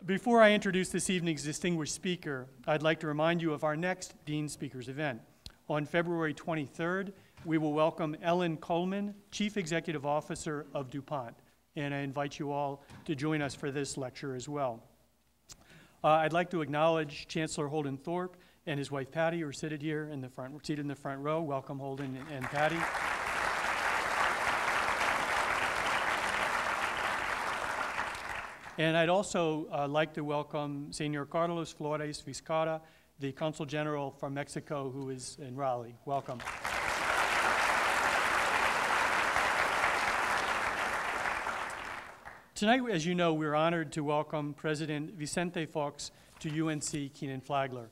Before I introduce this evening's distinguished speaker, I'd like to remind you of our next Dean Speakers event. On February 23rd, we will welcome Ellen Coleman, Chief Executive Officer of DuPont, and I invite you all to join us for this lecture as well. I'd like to acknowledge Chancellor Holden Thorpe and his wife Patty, who are seated here in the front row. Welcome, Holden and Patty. And I'd also like to welcome Senor Carlos Flores Vizcarra, the Consul General from Mexico, who is in Raleigh. Welcome. Tonight, as you know, we're honored to welcome President Vicente Fox to UNC Kenan-Flagler.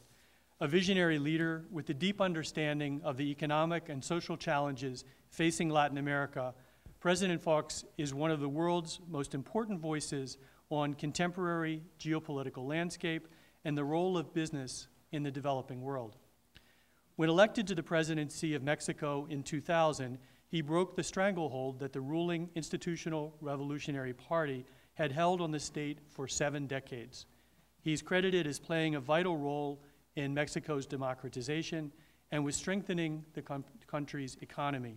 A visionary leader with a deep understanding of the economic and social challenges facing Latin America, President Fox is one of the world's most important voices on contemporary geopolitical landscape and the role of business in the developing world. When elected to the presidency of Mexico in 2000, he broke the stranglehold that the ruling Institutional Revolutionary Party had held on the state for 7 decades. He's credited as playing a vital role in Mexico's democratization and with strengthening the country's economy.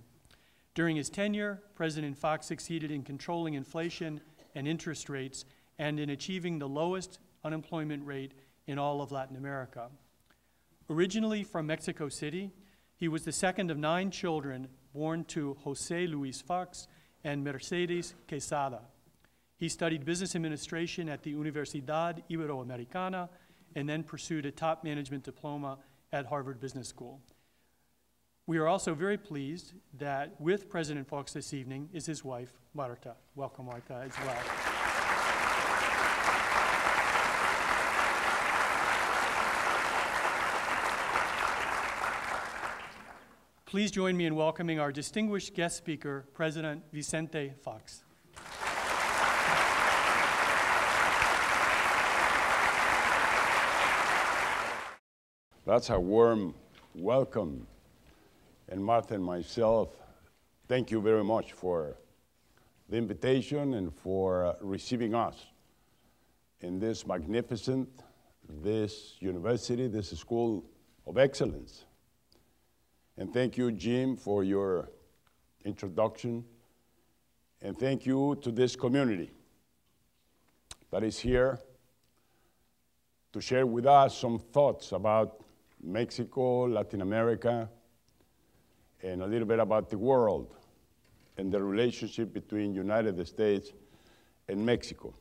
During his tenure, President Fox succeeded in controlling inflation and interest rates and in achieving the lowest unemployment rate in all of Latin America. Originally from Mexico City, he was the second of 9 children born to Jose Luis Fox and Mercedes Quesada. He studied business administration at the Universidad Iberoamericana and then pursued a top management diploma at Harvard Business School. We are also very pleased that with President Fox this evening is his wife, Marta. Welcome, Marta, as well. Please join me in welcoming our distinguished guest speaker, President Vicente Fox. That's a warm welcome. And Martha and myself, thank you very much for the invitation and for receiving us in this magnificent, this university, this school of excellence. And thank you, Jim, for your introduction. And thank you to this community that is here to share with us some thoughts about Mexico, Latin America, and a little bit about the world and the relationship between United States and Mexico.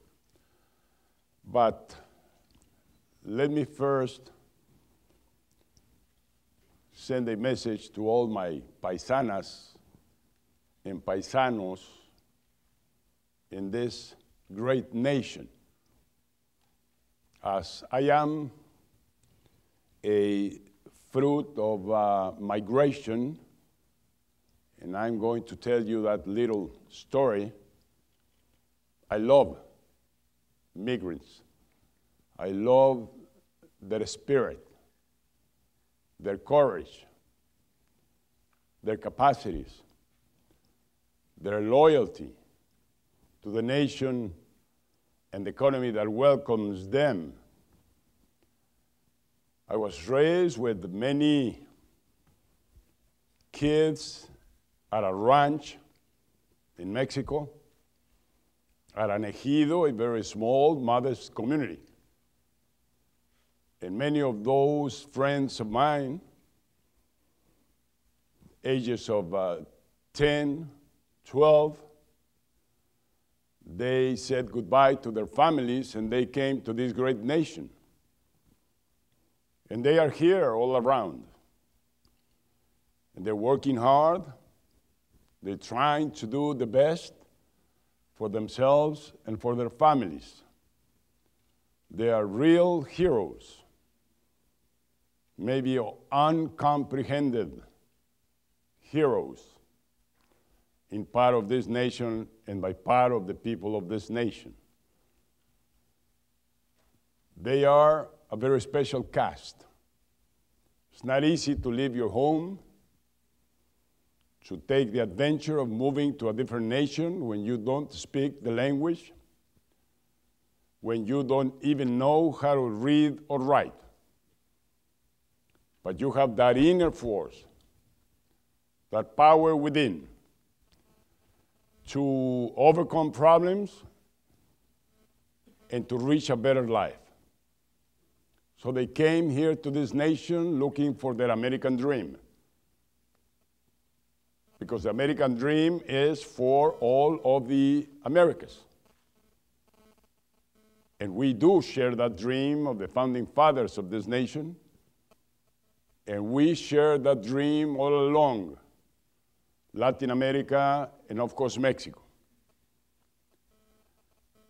But let me first send a message to all my paisanas and paisanos in this great nation. As I am a fruit of migration, and I'm going to tell you that little story, I love migrants. I love their spirit, their courage, their capacities, their loyalty to the nation and the economy that welcomes them. I was raised with many kids at a ranch in Mexico, at an ejido, a very small, modest community. And many of those friends of mine, ages of 10, 12, they said goodbye to their families and they came to this great nation. And they are here all around. And they're working hard. They're trying to do the best for themselves and for their families. They are real heroes, maybe uncomprehended heroes in part of this nation and by part of the people of this nation. They are a very special cast. It's not easy to leave your home, to take the adventure of moving to a different nation when you don't speak the language. when you don't even know how to read or write. But you have that inner force, that power within, to overcome problems and to reach a better life. So they came here to this nation looking for their American dream. Because the American dream is for all of the Americas. And we do share that dream of the founding fathers of this nation. And we share that dream all along Latin America and, of course, Mexico.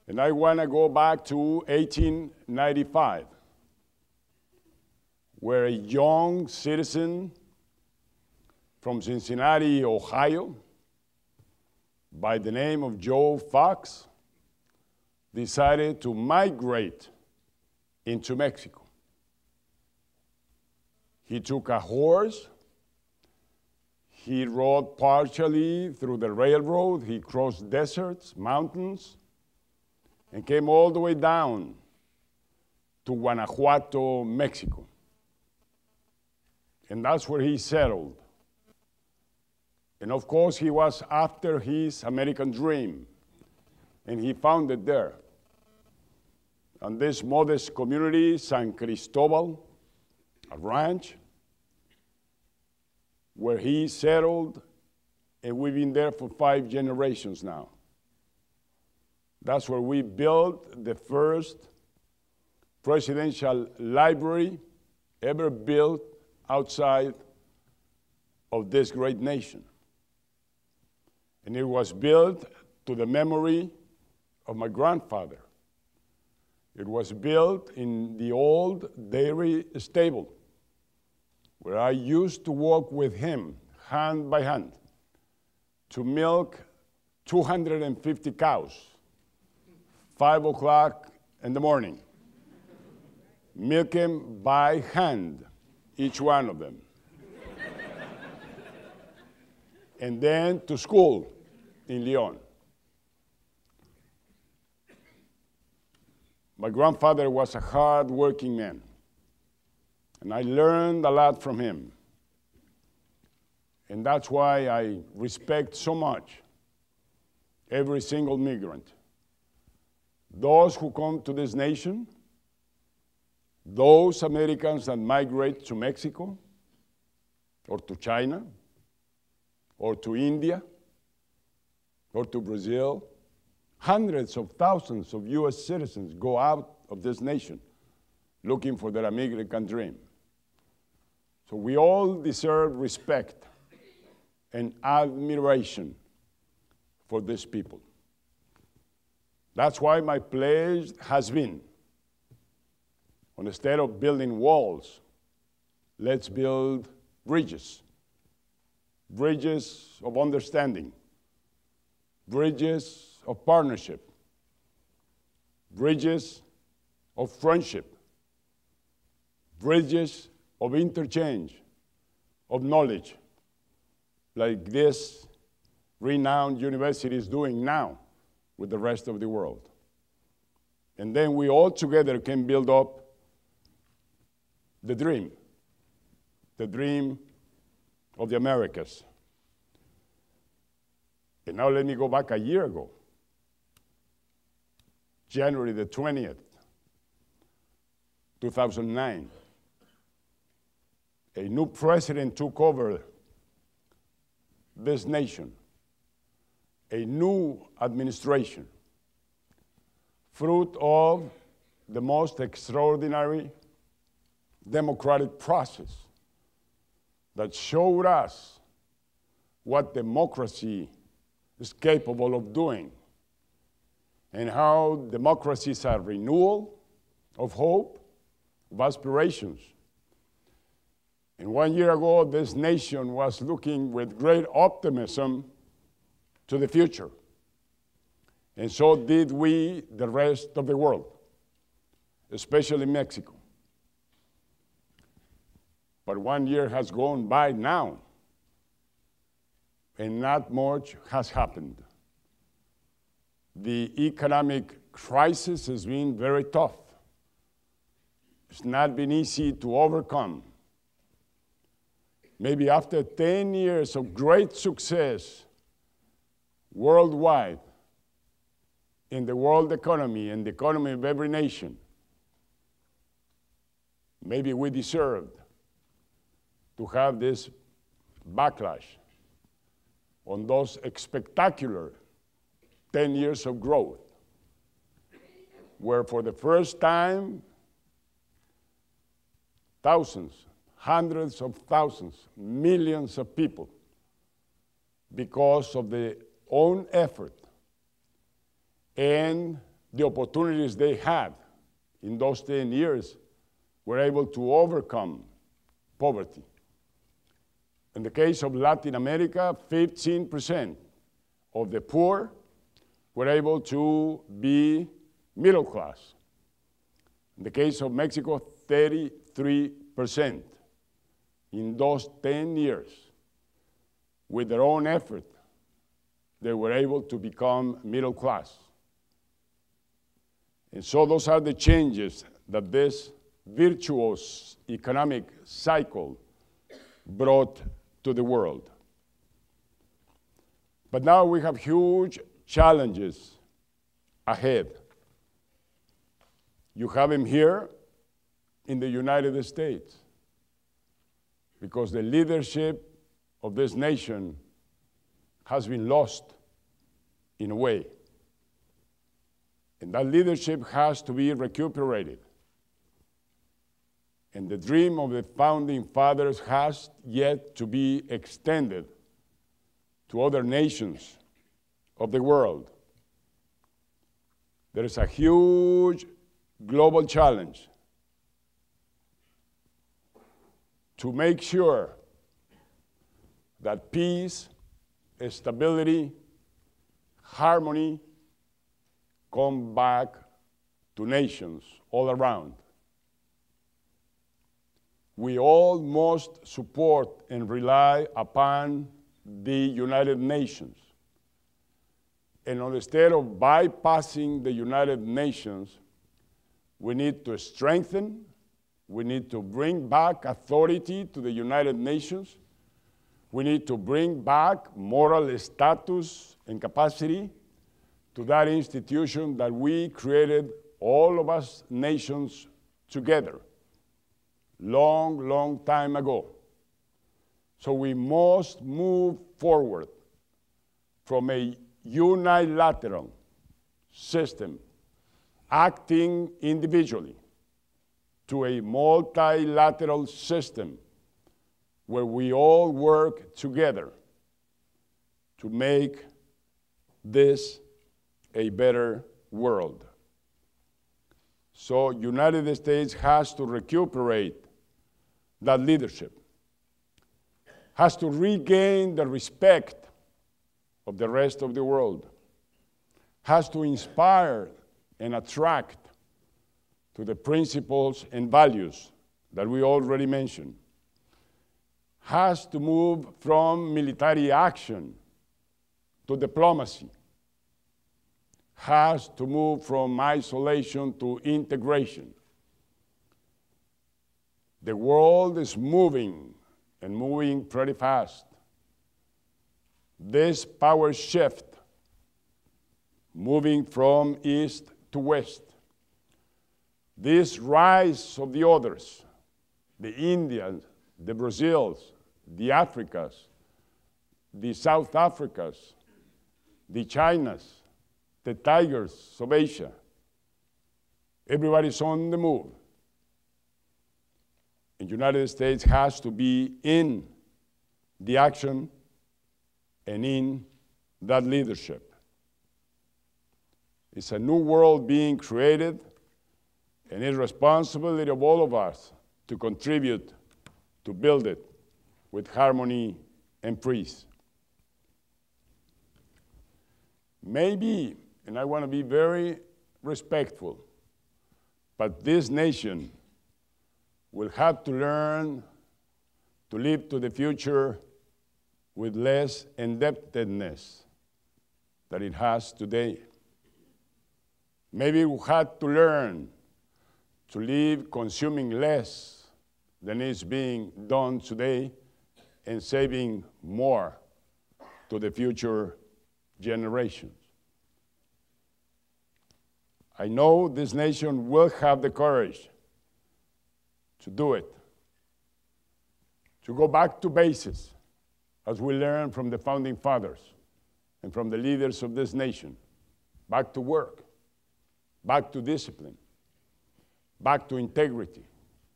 And I want to go back to 1895, where a young citizen from Cincinnati, Ohio, by the name of Joe Fox, decided to migrate into Mexico. He took a horse, he rode partially through the railroad, he crossed deserts, mountains, and came all the way down to Guanajuato, Mexico. And that's where he settled. And of course, he was after his American dream, and he found it there. And this modest community, San Cristobal, a ranch, where he settled, and we've been there for 5 generations now. That's where we built the first presidential library ever built outside of this great nation. And it was built to the memory of my grandfather. It was built in the old dairy stable, where I used to walk with him, hand by hand, to milk 250 cows, 5 o'clock in the morning. Milk them by hand, each one of them. And then to school in Leon. My grandfather was a hard-working man, and I learned a lot from him. And that's why I respect so much every single migrant. Those who come to this nation, those Americans that migrate to Mexico, or to China, or to India, or to Brazil. Hundreds of thousands of US citizens go out of this nation looking for their American dream. So we all deserve respect and admiration for these people. That's why my pledge has been, instead of building walls, let's build bridges. Bridges of understanding, bridges of partnership, bridges of friendship, bridges of interchange, of knowledge, like this renowned university is doing now with the rest of the world. And then we all together can build up the dream of the Americas. And now let me go back a year ago, January the 20th, 2009. A new president took over this nation, a new administration, fruit of the most extraordinary democratic process that showed us what democracy is capable of doing, and how democracy is a renewal of hope, of aspirations. And 1 year ago, this nation was looking with great optimism to the future. And so did we, the rest of the world, especially Mexico. But 1 year has gone by now, and not much has happened. The economic crisis has been very tough. It's not been easy to overcome. Maybe after 10 years of great success worldwide in the world economy and the economy of every nation, maybe we deserved to have this backlash on those spectacular 10 years of growth, where for the first time, thousands, hundreds of thousands, millions of people, because of their own effort and the opportunities they had in those 10 years, were able to overcome poverty. In the case of Latin America, 15% of the poor were able to be middle class. In the case of Mexico, 33%. In those 10 years, with their own effort, they were able to become middle class. And so those are the changes that this virtuous economic cycle brought to the world. But now we have huge challenges ahead. You have them here in the United States, because the leadership of this nation has been lost in a way. And that leadership has to be recuperated. And the dream of the founding fathers has yet to be extended to other nations of the world. There is a huge global challenge to make sure that peace, stability, harmony come back to nations all around. We all must support and rely upon the United Nations. And instead of bypassing the United Nations, we need to strengthen, we need to bring back authority to the United Nations, we need to bring back moral status and capacity to that institution that we created, all of us nations together, long time ago. So we must move forward from a unilateral system acting individually to a multilateral system where we all work together to make this a better world. So United States has to recuperate that leadership, has to regain the respect of the rest of the world, has to inspire and attract to the principles and values that we already mentioned, has to move from military action to diplomacy, has to move from isolation to integration. The world is moving, and moving pretty fast. This power shift, moving from east to west, this rise of the others, the Indians, the Brazils, the Africas, the South Africas, the Chinas, the tigers of Asia, everybody's on the move. The United States has to be in the action and in that leadership. It's a new world being created, and it's responsibility of all of us to contribute to build it with harmony and peace. Maybe, and I want to be very respectful, but this nation will have to learn to live to the future with less indebtedness than it has today. Maybe we had to learn to live consuming less than is being done today and saving more to the future generations. I know this nation will have the courage to do it, to go back to basics, as we learned from the founding fathers and from the leaders of this nation, back to work, back to discipline, back to integrity.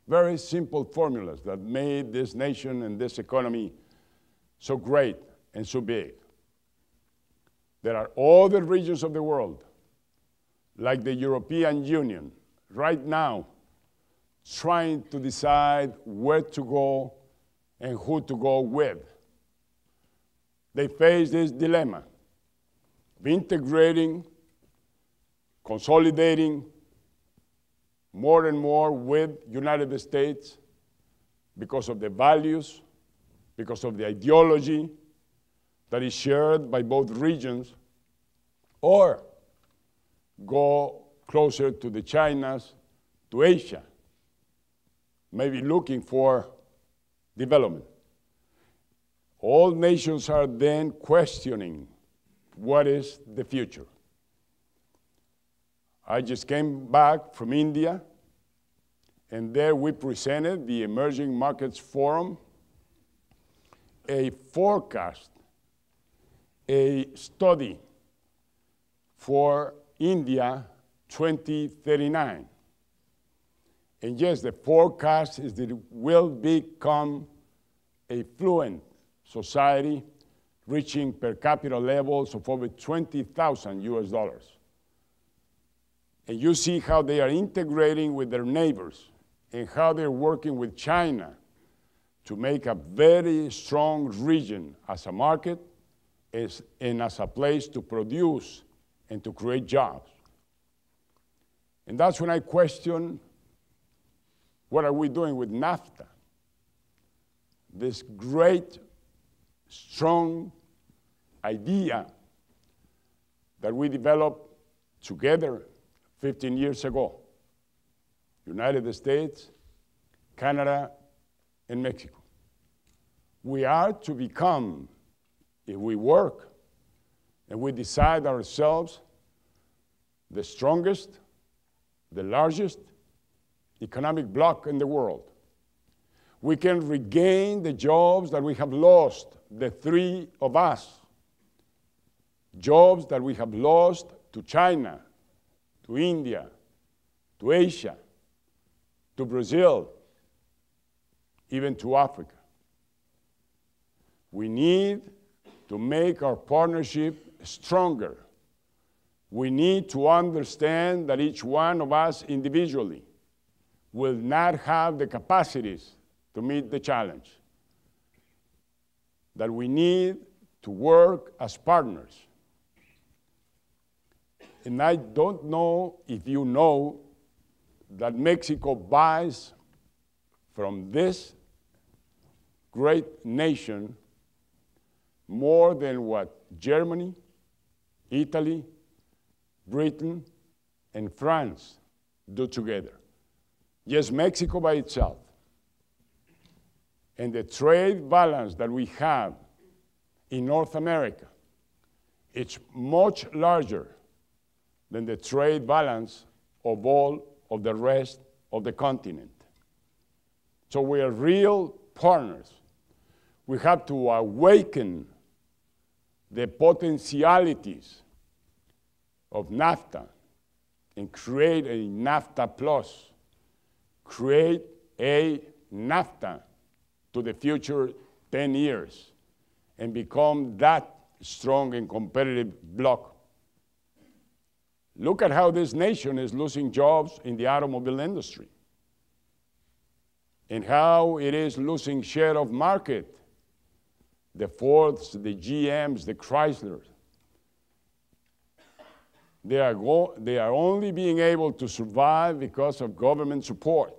Very simple formulas that made this nation and this economy so great and so big. There are other regions of the world, like the European Union, right now, trying to decide where to go and who to go with. They face this dilemma of integrating, consolidating more and more with United States because of the values, because of the ideology that is shared by both regions, or go closer to the Chinas, to Asia, maybe looking for development. All nations are then questioning what is the future. I just came back from India, and there we presented the Emerging Markets Forum, a forecast, a study for India 2039. And yes, the forecast is that it will become a fluent society reaching per capita levels of over $20,000 US. And you see how they are integrating with their neighbors and how they're working with China to make a very strong region as a market and as a place to produce and to create jobs. And that's when I question, what are we doing with NAFTA? This great, strong idea that we developed together 15 years ago. United States, Canada, and Mexico. We are to become, if we work and we decide ourselves, the strongest, the largest economic bloc in the world. We can regain the jobs that we have lost, the three of us. Jobs that we have lost to China, to India, to Asia, to Brazil, even to Africa. We need to make our partnership stronger. We need to understand that each one of us individually will not have the capacities to meet the challenge. That we need to work as partners. And I don't know if you know that Mexico buys from this great nation more than what Germany, Italy, Britain, and France do together. Yes, Mexico by itself. And the trade balance that we have in North America, it's much larger than the trade balance of all of the rest of the continent. So we are real partners. We have to awaken the potentialities of NAFTA and create a NAFTA plus, create a NAFTA to the future 10 years and become that strong and competitive bloc. Look at how this nation is losing jobs in the automobile industry and how it is losing share of market. The Fords, the GMs, the Chryslers. They are only being able to survive because of government support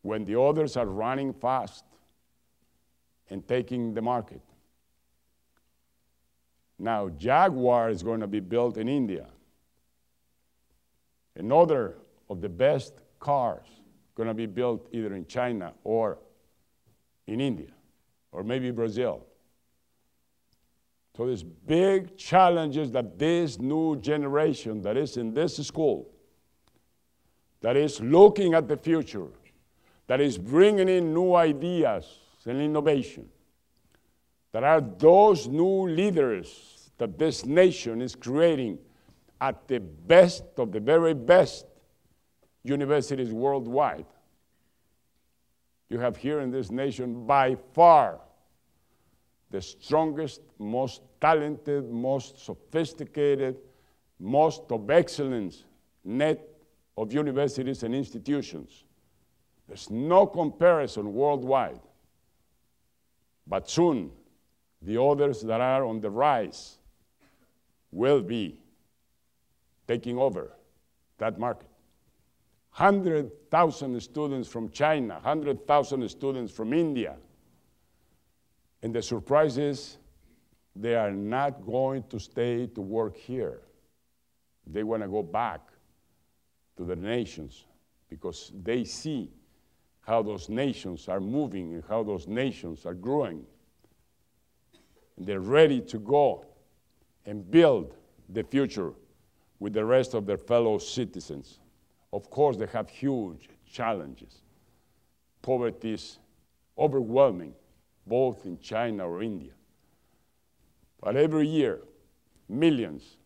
when the others are running fast and taking the market. Now, Jaguar is going to be built in India. Another of the best cars going to be built either in China or in India, or maybe Brazil. So there's big challenges that this new generation that is in this school, that is looking at the future, that is bringing in new ideas and innovation, that are those new leaders that this nation is creating at the best of the very best universities worldwide. You have here in this nation by far the strongest, most talented, most sophisticated, most of excellence net of universities and institutions. There's no comparison worldwide. But soon, the others that are on the rise will be taking over that market. 100,000 students from China, 100,000 students from India. And the surprise is they are not going to stay to work here. They want to go back to their nations because they see how those nations are moving and how those nations are growing. And they're ready to go and build the future with the rest of their fellow citizens. Of course, they have huge challenges. Poverty is overwhelming, both in China or India. But every year, millions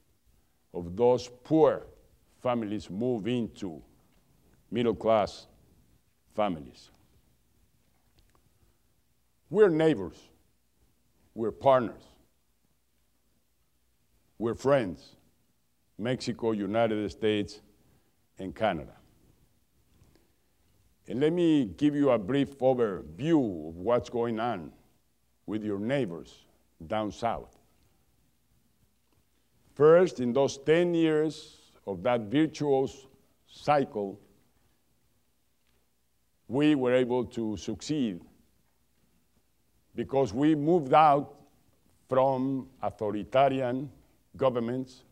of those poor families move into middle-class families. We're neighbors. We're partners. We're friends. Mexico, United States, and Canada. And let me give you a brief overview of what's going on with your neighbors down south. First, in those 10 years of that virtuous cycle, we were able to succeed because we moved out from authoritarian governments,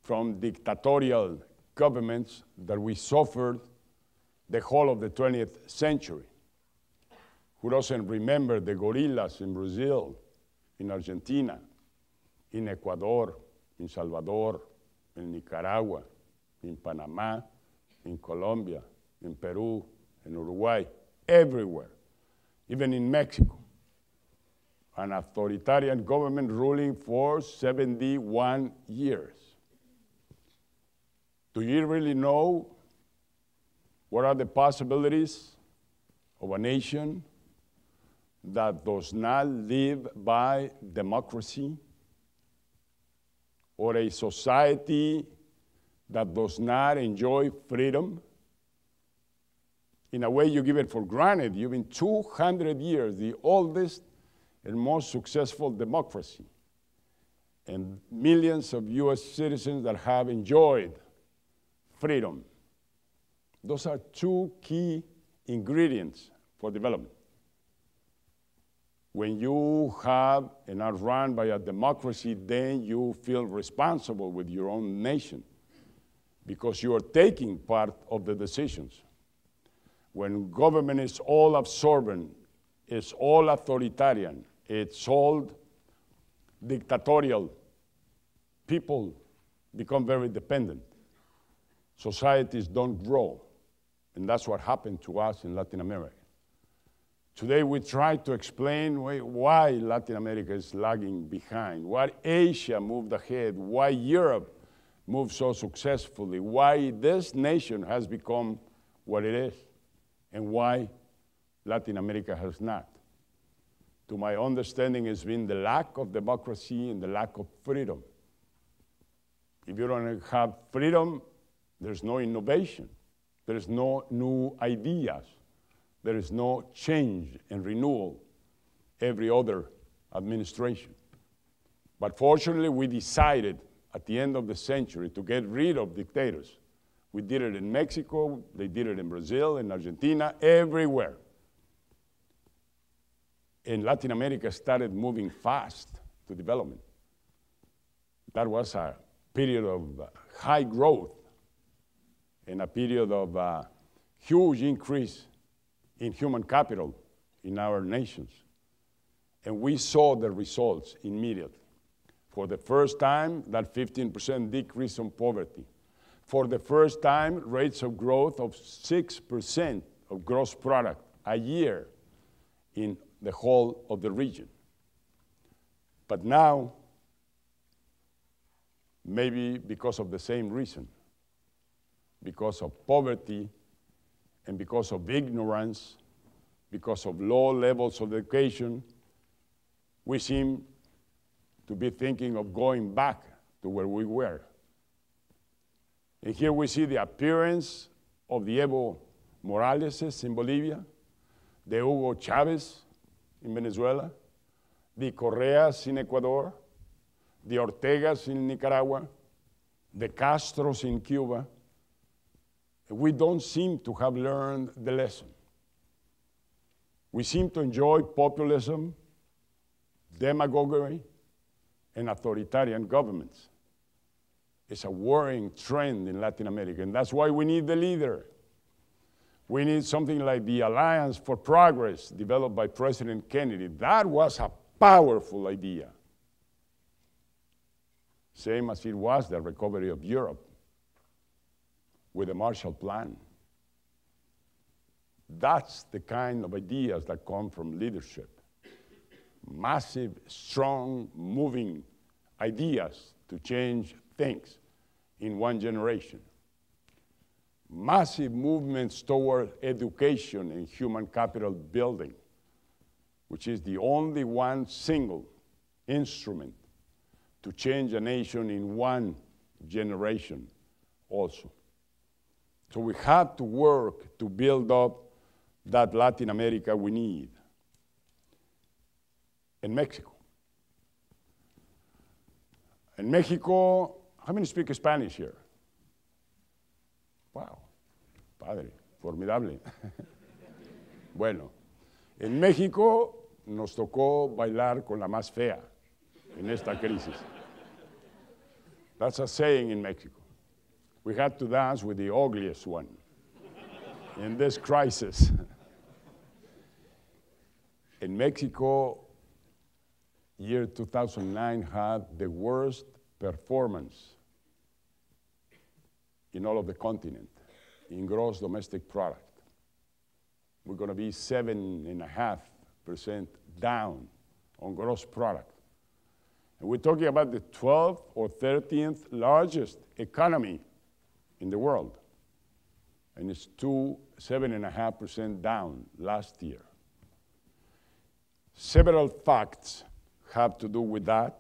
from dictatorial governments that we suffered the whole of the 20th century. Who doesn't remember the guerrillas in Brazil, in Argentina, in Ecuador, in Salvador, in Nicaragua, in Panama, in Colombia, in Peru, in Uruguay, everywhere, even in Mexico. An authoritarian government ruling for 71 years. Do you really know what are the possibilities of a nation that does not live by democracy, or a society that does not enjoy freedom? In a way, you give it for granted. You've been 200 years, the oldest and most successful democracy, and millions of US citizens that have enjoyed freedom. Those are two key ingredients for development. When you have and are run by a democracy, then you feel responsible with your own nation because you are taking part of the decisions. When government is all absorbent, it's all authoritarian, it's all dictatorial, people become very dependent. Societies don't grow, and that's what happened to us in Latin America. Today we try to explain why Latin America is lagging behind, why Asia moved ahead, why Europe moved so successfully, why this nation has become what it is, and why Latin America has not. To my understanding, it's been the lack of democracy and the lack of freedom. If you don't have freedom, there's no innovation. There's no new ideas. There is no change and renewal every other administration. But fortunately, we decided at the end of the century to get rid of dictators. We did it in Mexico, they did it in Brazil, in Argentina, everywhere. And Latin America started moving fast to development. That was a period of high growth and a period of huge increase in human capital in our nations. And we saw the results immediately. For the first time, that 15% decrease in poverty. For the first time, rates of growth of 6% of gross product a year in the whole of the region. But now, maybe because of the same reason, because of poverty and because of ignorance, because of low levels of education, we seem to be thinking of going back to where we were. And here we see the appearance of the Evo Morales in Bolivia, the Hugo Chavez in Venezuela, the Correas in Ecuador, the Ortegas in Nicaragua, the Castros in Cuba. We don't seem to have learned the lesson. We seem to enjoy populism, demagoguery, and authoritarian governments. It's a worrying trend in Latin America, and that's why we need the leader. We need something like the Alliance for Progress developed by President Kennedy. That was a powerful idea. Same as it was the recovery of Europe with the Marshall Plan. That's the kind of ideas that come from leadership. Massive, strong, moving ideas to change things in one generation. Massive movements toward education and human capital building, which is the only one single instrument to change a nation in one generation also. So we have to work to build up that Latin America we need. In Mexico. In Mexico, how many speak Spanish here? Wow, padre, formidable. Bueno, en México nos tocó bailar con la más fea en esta crisis. That's a saying in Mexico. We had to dance with the ugliest one in this crisis. In Mexico, year 2009 had the worst performance in all of the continent in gross domestic product. We're going to be 7.5% down on gross product. And we're talking about the 12th or 13th largest economy in the world. And it's 7.5% down last year. Several facts have to do with that,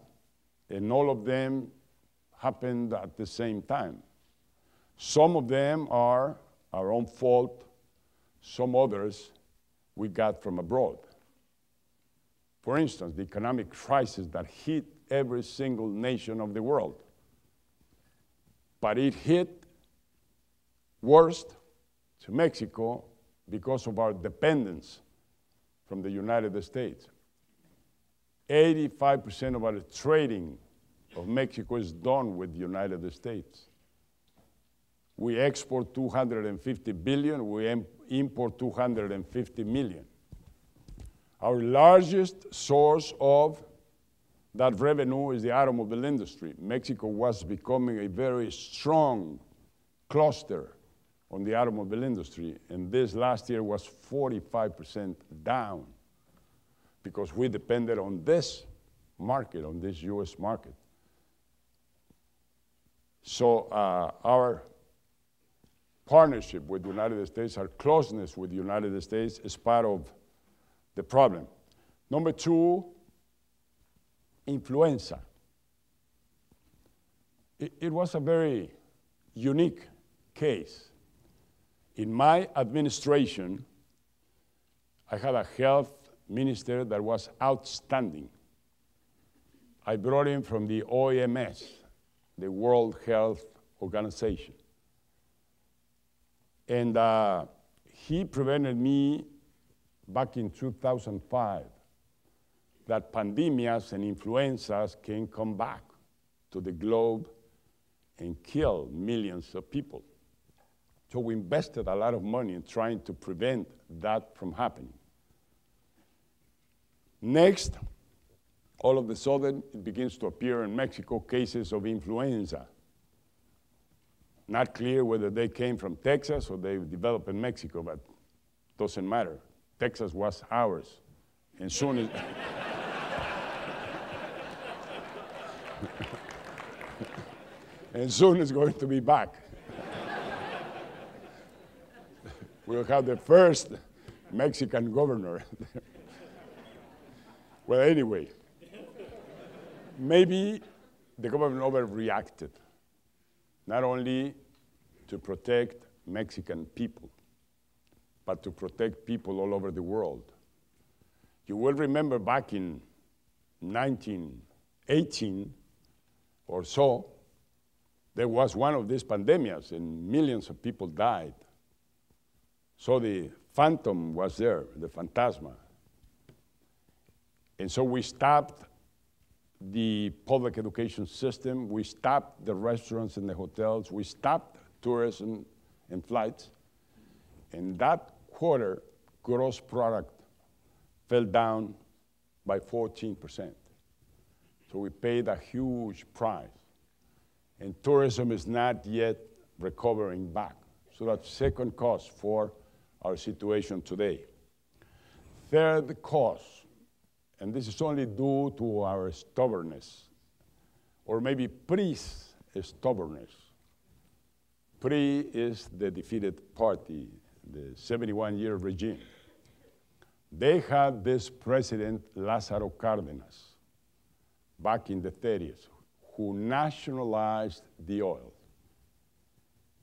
and all of them happened at the same time. Some of them are our own fault, some others we got from abroad. For instance, the economic crisis that hit every single nation of the world. But it hit worst to Mexico because of our dependence from the United States. 85% of our trading of Mexico is done with the United States. We export 250 billion, we import 250 million. Our largest source of that revenue is the automobile industry. Mexico was becoming a very strong cluster on the automobile industry, and this last year was 45% down because we depended on this market, on this US market. So our partnership with the United States, our closeness with the United States is part of the problem. Number two, influenza. It was a very unique case. In my administration, I had a health minister that was outstanding. I brought him from the OMS, the World Health Organization. And he prevented me back in 2005 that pandemias and influenzas can come back to the globe and kill millions of people. So we invested a lot of money in trying to prevent that from happening. Next, all of a sudden, it begins to appear in Mexico cases of influenza. Not clear whether they came from Texas or they developed in Mexico, but doesn't matter. Texas was ours. And soon as and soon it's going to be back. We'll have the first Mexican governor. Well, anyway, maybe the government overreacted, not only to protect Mexican people, but to protect people all over the world. You will remember back in 1918 or so, there was one of these pandemics and millions of people died. So the phantom was there, the phantasma. And so we stopped the public education system, we stopped the restaurants and the hotels, we stopped tourism and flights, and that quarter gross product fell down by 14%. So we paid a huge price. And tourism is not yet recovering back. So that's second cause for our situation today. Third cause, and this is only due to our stubbornness, or maybe pre-stubbornness. Pre is the defeated party, the 71-year regime. They had this president, Lázaro Cárdenas, back in the 30s, who nationalized the oil.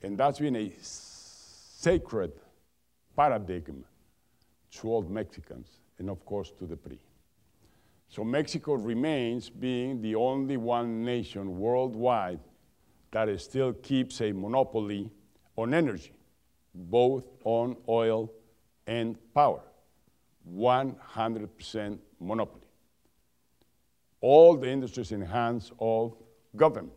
And that's been a sacred paradigm to all Mexicans, and of course to the PRI. So Mexico remains being the only one nation worldwide that still keeps a monopoly on energy, both on oil and power. 100% monopoly. All the industries in the hands of government.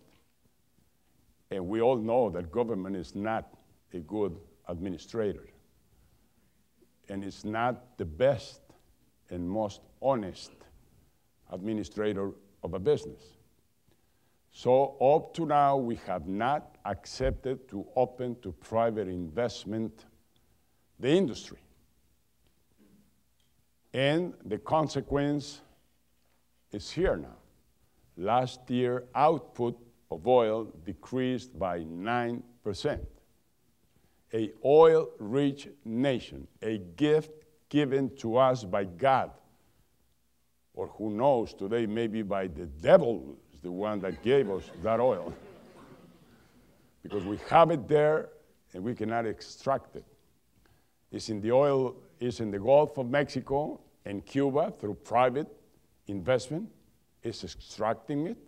And we all know that government is not a good administrator. And it's not the best and most honest administrator of a business. So up to now, we have not accepted to open to private investment the industry. And the consequence is here now. Last year, output of oil decreased by 9%. A oil-rich nation, a gift given to us by God, or who knows, today maybe by the devil is the one that gave us that oil. Because we have it there and we cannot extract it. It's in the oil, it's in the Gulf of Mexico and Cuba through private investment. It's extracting it.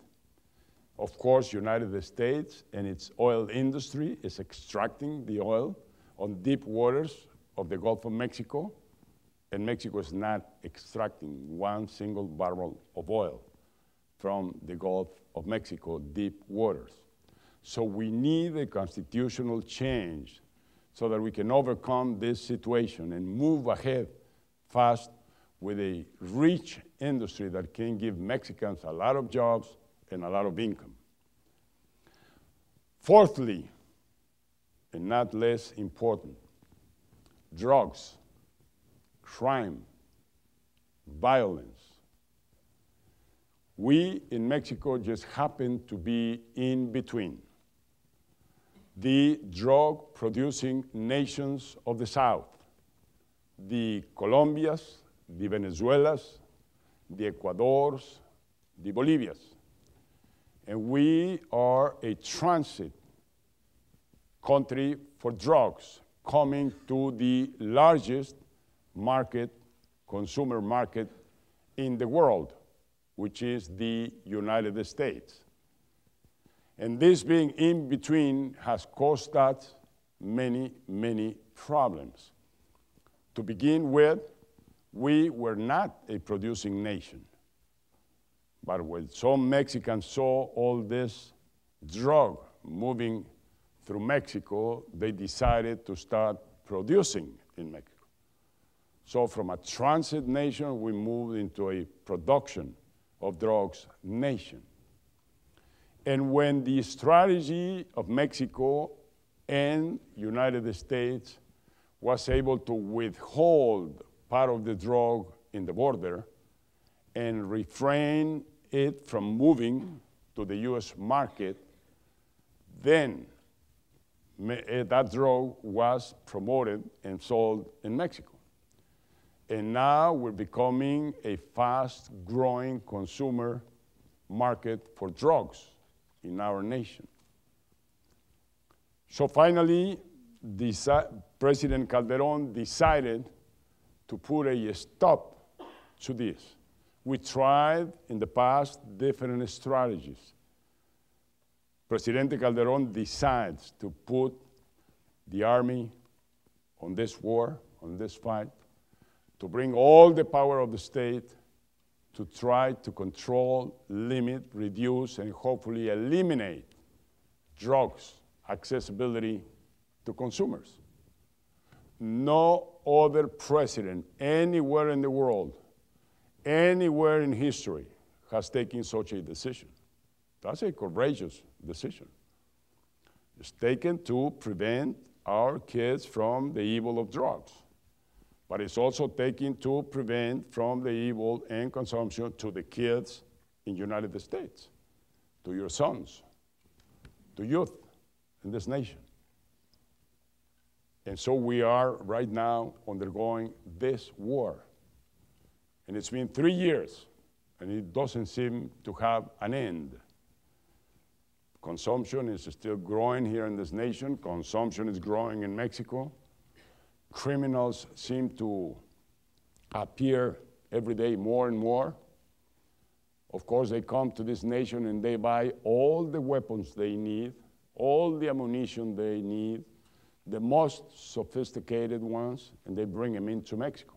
Of course, United States and its oil industry is extracting the oil on deep waters of the Gulf of Mexico, and Mexico is not extracting one single barrel of oil from the Gulf of Mexico deep waters. So we need a constitutional change so that we can overcome this situation and move ahead fast with a rich industry that can give Mexicans a lot of jobs and a lot of income. Fourthly, and not less important, drugs, crime, violence. We in Mexico just happen to be in between. The drug-producing nations of the South, the Colombias, the Venezuelas, the Ecuadors, the Bolivias. And we are a transit country for drugs coming to the largest market, consumer market in the world, which is the United States. And this being in between has caused us many, many problems. To begin with, we were not a producing nation. But when some Mexicans saw all this drug moving through Mexico, they decided to start producing in Mexico. So from a transit nation, we moved into a production of drugs nation. And when the strategy of Mexico and United States was able to withhold part of the drug in the border and refrain it from moving to the US market, then that drug was promoted and sold in Mexico. And now we're becoming a fast-growing consumer market for drugs in our nation. So finally, President Calderon decided to put a stop to this. We tried in the past different strategies. President Calderon decides to put the army on this war, on this fight, to bring all the power of the state to try to control, limit, reduce, and hopefully eliminate drugs accessibility to consumers. No other president anywhere in the world, anywhere in history, has taken such a decision. That's a courageous decision. It's taken to prevent our kids from the evil of drugs. But it's also taken to prevent from the evil and consumption to the kids in the United States, to your sons, to youth in this nation. And so we are right now undergoing this war. And it's been 3 years, and it doesn't seem to have an end. Consumption is still growing here in this nation. Consumption is growing in Mexico. Criminals seem to appear every day more and more. Of course, they come to this nation and they buy all the weapons they need, all the ammunition they need, the most sophisticated ones, and they bring them into Mexico.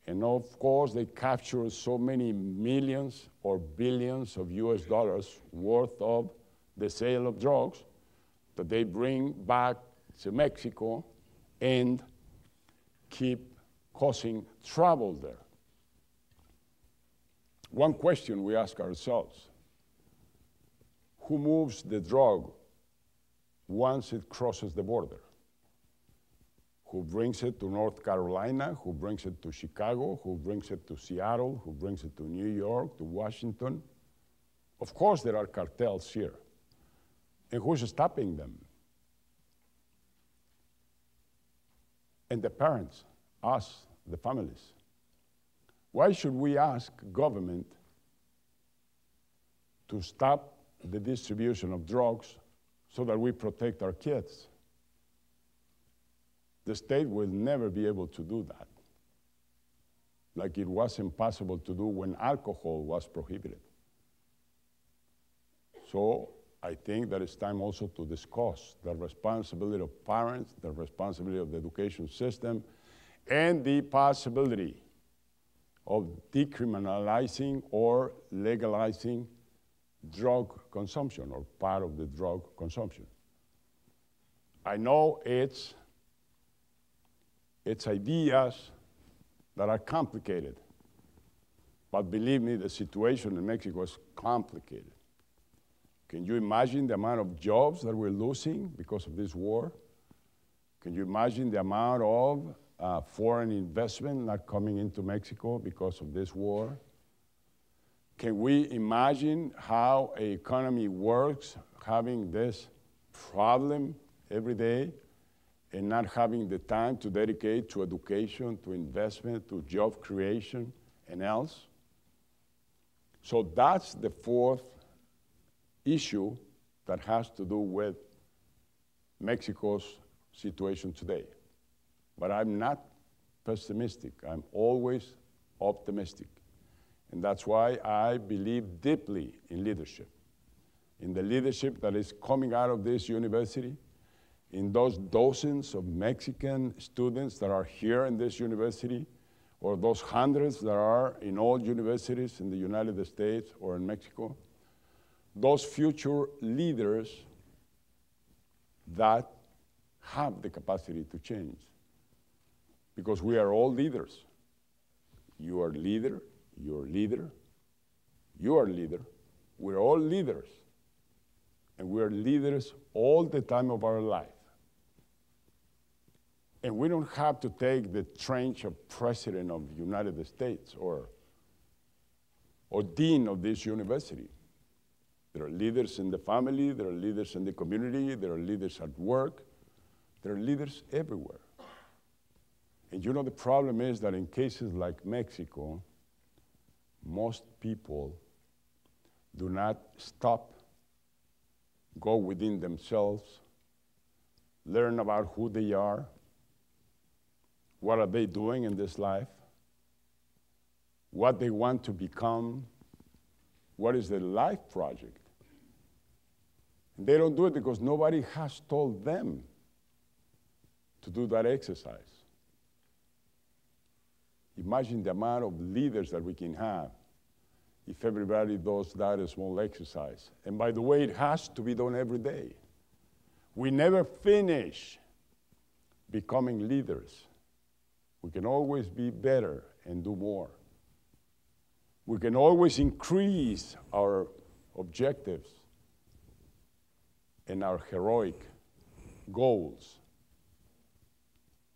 And of course, they capture so many millions or billions of US dollars worth of the sale of drugs that they bring back to Mexico and keep causing trouble there. One question we ask ourselves: who moves the drug once it crosses the border? Who brings it to North Carolina? Who brings it to Chicago? Who brings it to Seattle? Who brings it to New York, to Washington? Of course, there are cartels here. And who's stopping them? And the parents, us, the families. Why should we ask government to stop the distribution of drugs so that we protect our kids? The state will never be able to do that, like it was impossible to do when alcohol was prohibited. So I think that it's time also to discuss the responsibility of parents, the responsibility of the education system, and the possibility of decriminalizing or legalizing drug consumption or part of the drug consumption. I know it's ideas that are complicated, but believe me, the situation in Mexico is complicated. Can you imagine the amount of jobs that we're losing because of this war? Can you imagine the amount of foreign investment not coming into Mexico because of this war? Can we imagine how an economy works having this problem every day and not having the time to dedicate to education, to investment, to job creation, and else? So that's the fourth issue that has to do with Mexico's situation today. But I'm not pessimistic. I'm always optimistic. And that's why I believe deeply in leadership, in the leadership that is coming out of this university, in those dozens of Mexican students that are here in this university, or those hundreds that are in all universities in the United States or in Mexico, those future leaders that have the capacity to change. Because we are all leaders. You are leader, you're leader, you are leader. We're all leaders. And we're leaders all the time of our life. And we don't have to take the trench of president of the United States or dean of this university. There are leaders in the family, there are leaders in the community, there are leaders at work, there are leaders everywhere. And you know, the problem is that in cases like Mexico, most people do not stop, go within themselves, learn about who they are, what are they doing in this life, what they want to become, what is their life project. And they don't do it because nobody has told them to do that exercise. Imagine the amount of leaders that we can have if everybody does that small exercise. And by the way, it has to be done every day. We never finish becoming leaders. We can always be better and do more. We can always increase our objectives and our heroic goals.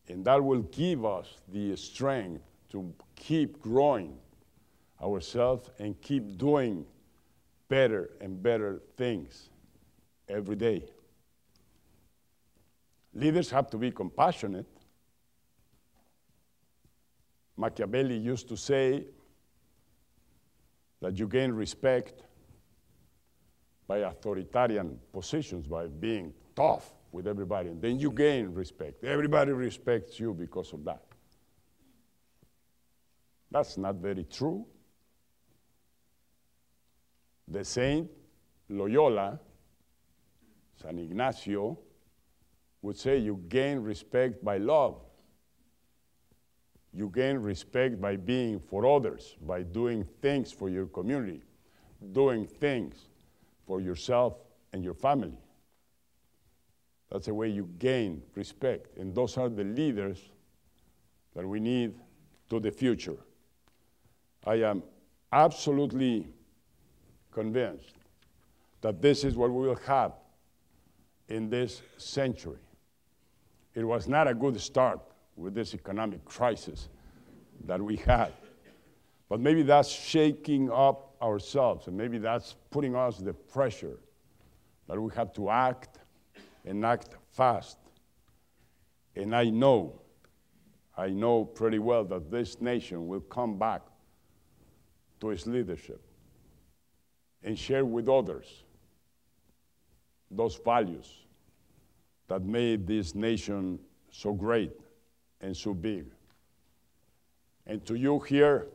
And that will give us the strength to keep growing ourselves and keep doing better and better things every day. Leaders have to be compassionate. Machiavelli used to say that you gain respect by authoritarian positions, by being tough with everybody, and then you gain respect. Everybody respects you because of that. That's not very true. The Saint Loyola, San Ignacio, would say you gain respect by love. You gain respect by being for others, by doing things for your community, doing things for yourself and your family. That's the way you gain respect. And those are the leaders that we need to the future. I am absolutely convinced that this is what we will have in this century. It was not a good start with this economic crisis that we had. But maybe that's shaking up ourselves, and maybe that's putting us the pressure that we have to act and act fast. And I know pretty well that this nation will come back to its leadership and share with others those values that made this nation so great and so big. And to you here,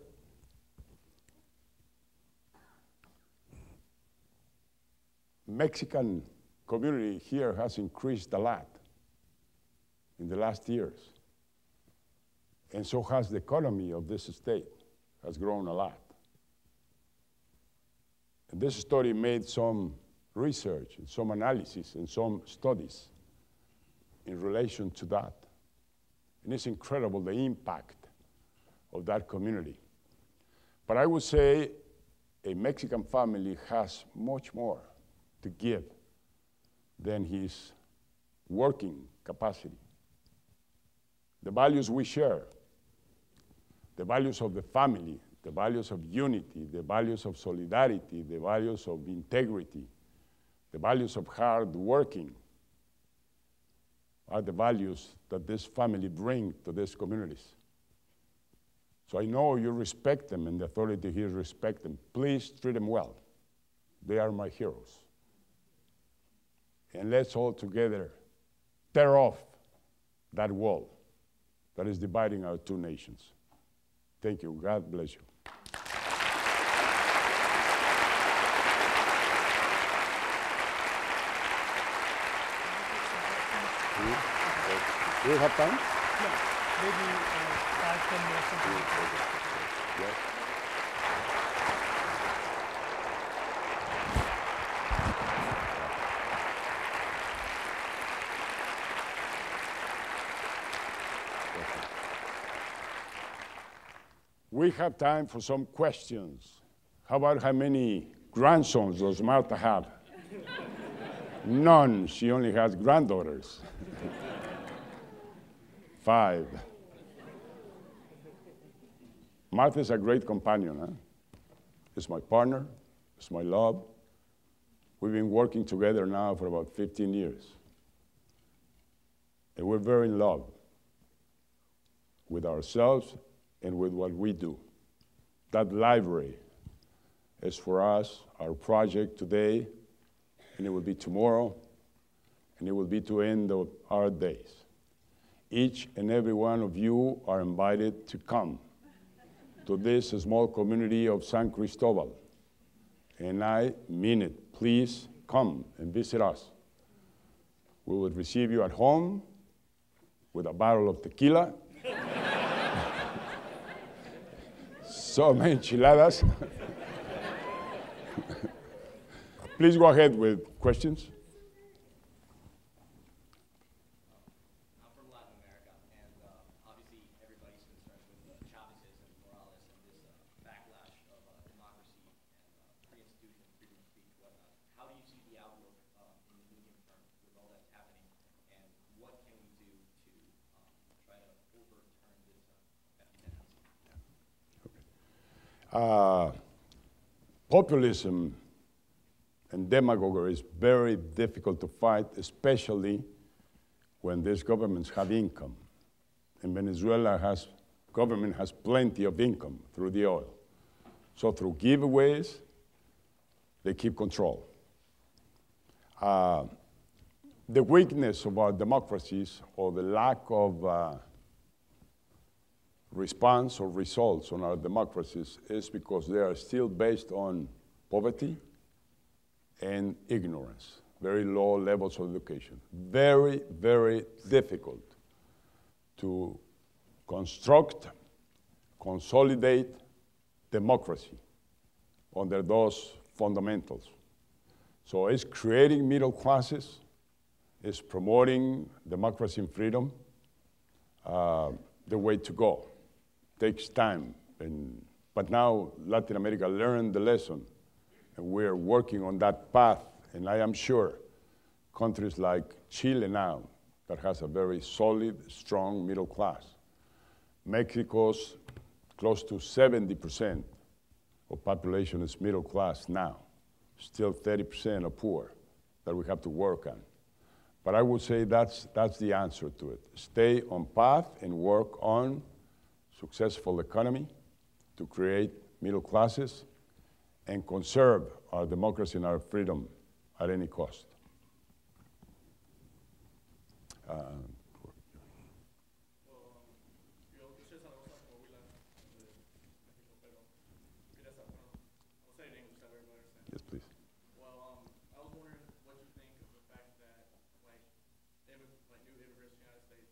Mexican community here has increased a lot in the last years. And so has the economy of this state, has grown a lot. And this study made some research and some analysis and some studies in relation to that. And it's incredible the impact of that community. But I would say a Mexican family has much more to give than his working capacity. The values we share, the values of the family, the values of unity, the values of solidarity, the values of integrity, the values of hard working, are the values that this family brings to these communities. So I know you respect them, and the authority here respect them. Please treat them well. They are my heroes. And let's all together tear off that wall that is dividing our two nations. Thank you. God bless you. Do you have time? No, maybe 5, 10 minutes. Yes. We have time for some questions. How about how many grandsons does Martha have? None. She only has granddaughters. 5. Martha is a great companion. Huh? It's my partner. It's my love. We've been working together now for about 15 years. And we're very in love with ourselves and with what we do. That library is for us, our project today, and it will be tomorrow, and it will be to end of our days. Each and every one of you are invited to come to this small community of San Cristobal. And I mean it. Please come and visit us. We will receive you at home with a bottle of tequila, some enchiladas. Please go ahead with questions. I'm from Latin America, and obviously everybody's concerned with Chavezism, Morales, and this backlash of democracy and free institutions, freedom of speech, whatnot. How do you see the outlook in the medium term with all that's happening, and what can we do to try to overturn this tendency? Populism and demagoguery is very difficult to fight, especially when these governments have income. And Venezuela government has plenty of income through the oil. So through giveaways, they keep control. The weakness of our democracies, or the lack of response or results on our democracies, is because they are still based on poverty and ignorance, very low levels of education. Very, very difficult to construct, consolidate democracy under those fundamentals. So it's creating middle classes, it's promoting democracy and freedom, the way to go. Takes time, but now Latin America learned the lesson, and we're working on that path. And I am sure countries like Chile now, that has a very solid, strong middle class. Mexico's close to 70% of population is middle class now. Still 30% are poor that we have to work on. But I would say that's the answer to it. Stay on path and work on successful economy to create middle classes and conserve our democracy and our freedom at any cost. Yes, please. Well, I was wondering what you think of the fact that, like new immigrants in the United States,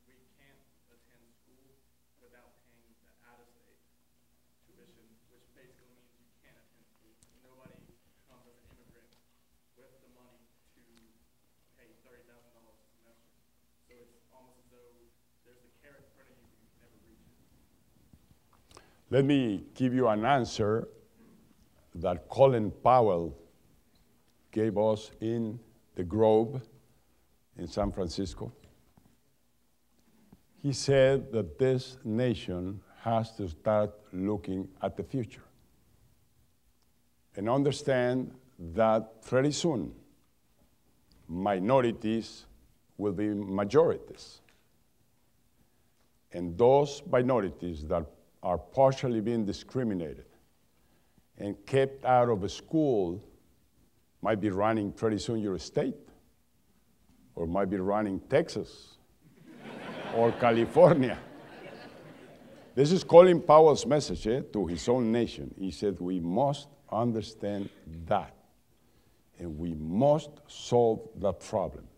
we can't attend school without paying the out-of-state tuition, which basically means you can't attend school. Nobody comes as an immigrant with the money to pay $30,000 a semester. So it's almost as though there's a carrot in front of you, but you can never reach it. Let me give you an answer that Colin Powell gave us in the Grove in San Francisco. He said that this nation has to start looking at the future and understand that pretty soon minorities will be majorities. And those minorities that are partially being discriminated and kept out of a school might be running pretty soon your state, or might be running Texas or California. This is Colin Powell's message to his own nation. He said, we must understand that, and we must solve that problem,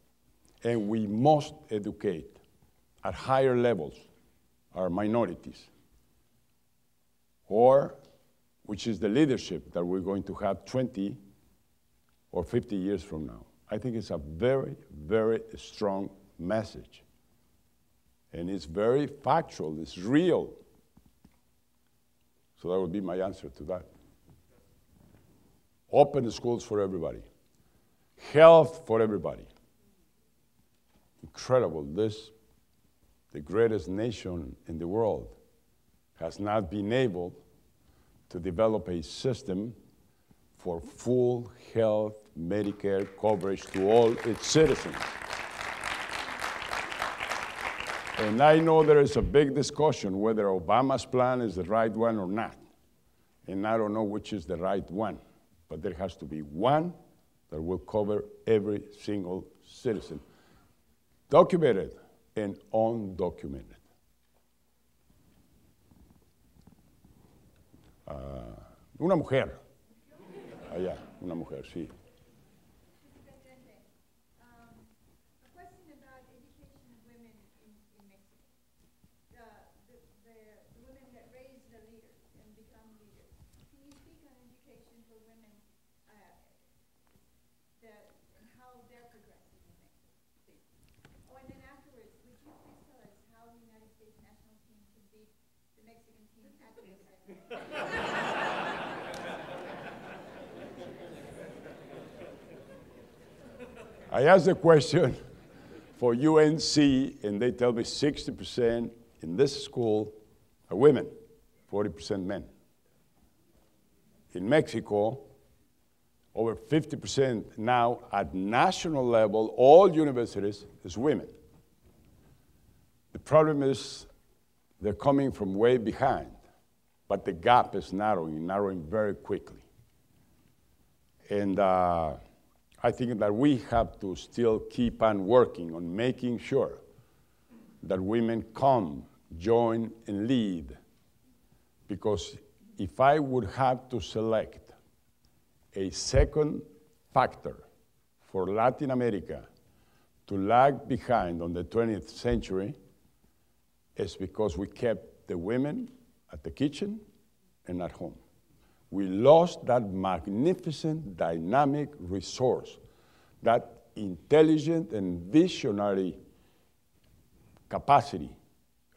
and we must educate at higher levels are minorities, or which is the leadership that we're going to have 20 or 50 years from now. I think it's a very, very strong message. And it's very factual, it's real. So that would be my answer to that. Open the schools for everybody. Health for everybody. Incredible, the greatest nation in the world, has not been able to develop a system for full health Medicare coverage to all its citizens. And I know there is a big discussion whether Obama's plan is the right one or not. And I don't know which is the right one. But there has to be one that will cover every single citizen, documented and undocumented. Una mujer. Allá, una mujer, sí. I asked the question for UNC, and they tell me 60% in this school are women, 40% men. In Mexico, over 50% now at national level, all universities, is women. The problem is they're coming from way behind, but the gap is narrowing very quickly. And I think that we have to still keep on working on making sure that women come, join, and lead. Because if I would have to select a second factor for Latin America to lag behind on the 20th century, it's because we kept the women at the kitchen and at home. We lost that magnificent, dynamic resource, that intelligent and visionary capacity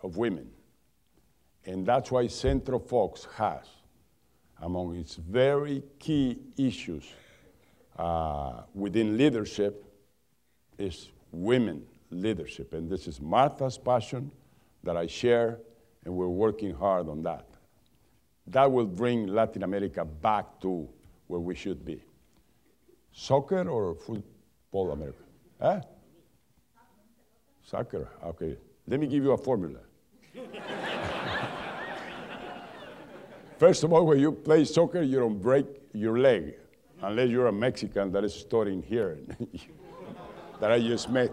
of women. And that's why Vicente Fox has, among its very key issues within leadership, is women leadership. And this is Martha's passion that I share, and we're working hard on that. That will bring Latin America back to where we should be. Soccer or football America? Huh? Soccer, okay. Let me give you a formula. First of all, when you play soccer, you don't break your leg, unless you're a Mexican that is studying here, that I just met,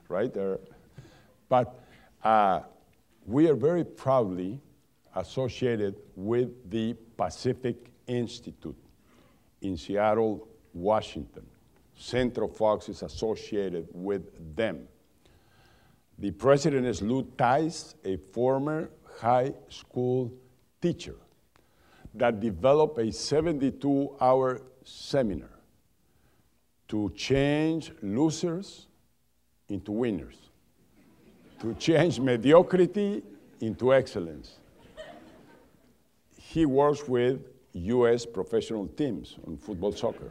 right? But we are very proudly associated with the Pacific Institute in Seattle, Washington. Vicente Fox is associated with them. The president is Lou Tice, a former high school teacher that developed a 72-hour seminar to change losers into winners, to change mediocrity into excellence. He works with U.S. professional teams on football, soccer.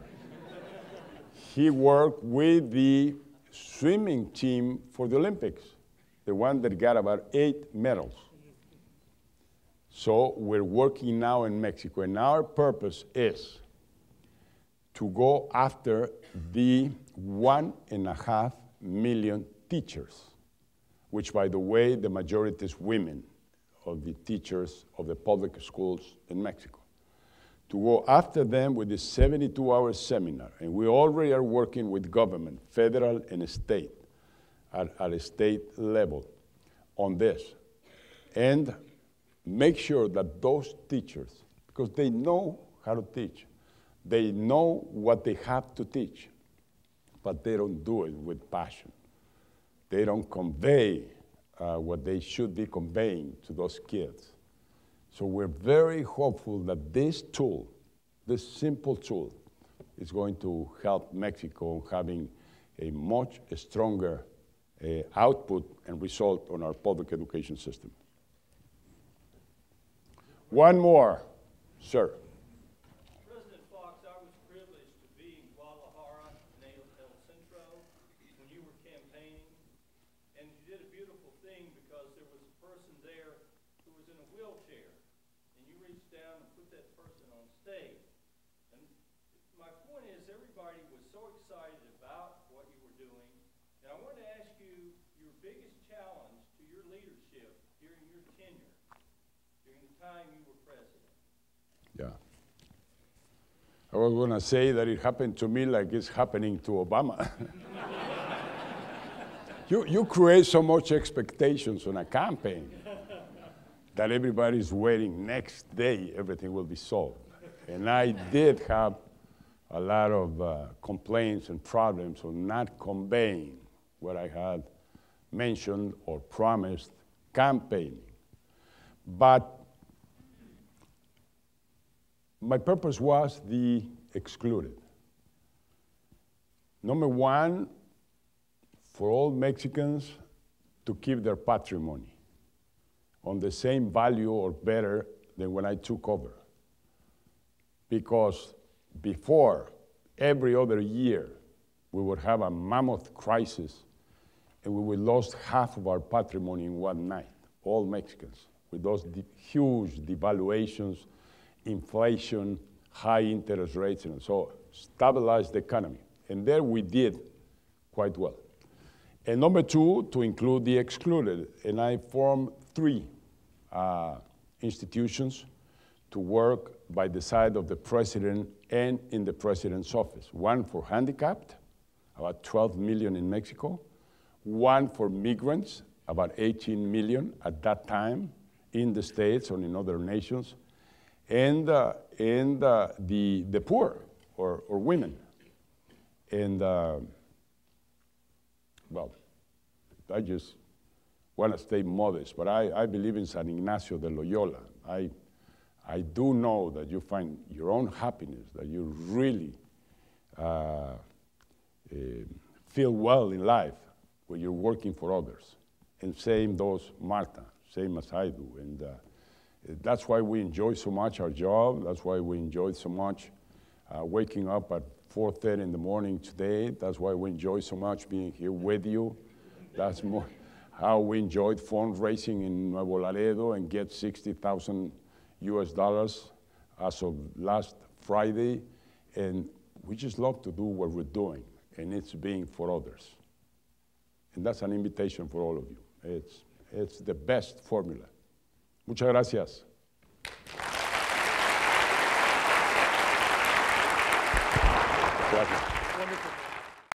He worked with the swimming team for the Olympics, the one that got about 8 medals. So we're working now in Mexico, and our purpose is to go after the 1.5 million teachers, which, by the way, the majority is women of the teachers of the public schools in Mexico, to go after them with this 72-hour seminar. And we already are working with government, federal and state, at a state level on this. And make sure that those teachers, because they know how to teach, they know what they have to teach, but they don't do it with passion. They don't convey what they should be conveying to those kids. So we're very hopeful that this tool, this simple tool, is going to help Mexico having a much stronger output and result on our public education system. One more, sir. President Fox, I was privileged to be in Guadalajara and El Centro when you were campaigning, and you did a beautiful thing because there was a person there who was in a wheelchair, and you reached down and put that person on stage. And my point is, everybody was so excited about what you were doing, and I wanted to ask you your biggest challenge to your leadership during your tenure, during the time you were president. Yeah. I was going to say that it happened to me like it's happening to Obama. You create so much expectations on a campaign that everybody's waiting next day everything will be solved. And I did have a lot of complaints and problems on not conveying what I had mentioned or promised campaigning. But my purpose was the excluded. Number one, for all Mexicans to keep their patrimony on the same value or better than when I took over. Because before, every other year, we would have a mammoth crisis and we would lose half of our patrimony in one night, all Mexicans, with those huge devaluations, inflation, high interest rates, and so stabilize the economy. And there we did quite well. And number two, to include the excluded. And I formed three institutions to work by the side of the president and in the president's office. One for handicapped, about 12 million in Mexico. One for migrants, about 18 million at that time in the States or in other nations. And the poor or women. And well, I just want to stay modest, but I believe in San Ignacio de Loyola. I do know that you find your own happiness, that you really feel well in life when you're working for others. And same goes Marta, same as I do. And that's why we enjoy so much our job. That's why we enjoy so much waking up at 4:30 in the morning today. That's why we enjoy so much being here with you. That's more how we enjoyed fundraising in Nuevo Laredo and get $60,000 US as of last Friday. And we just love to do what we're doing, and it's being for others. And that's an invitation for all of you. It's the best formula. Muchas gracias. Gracias.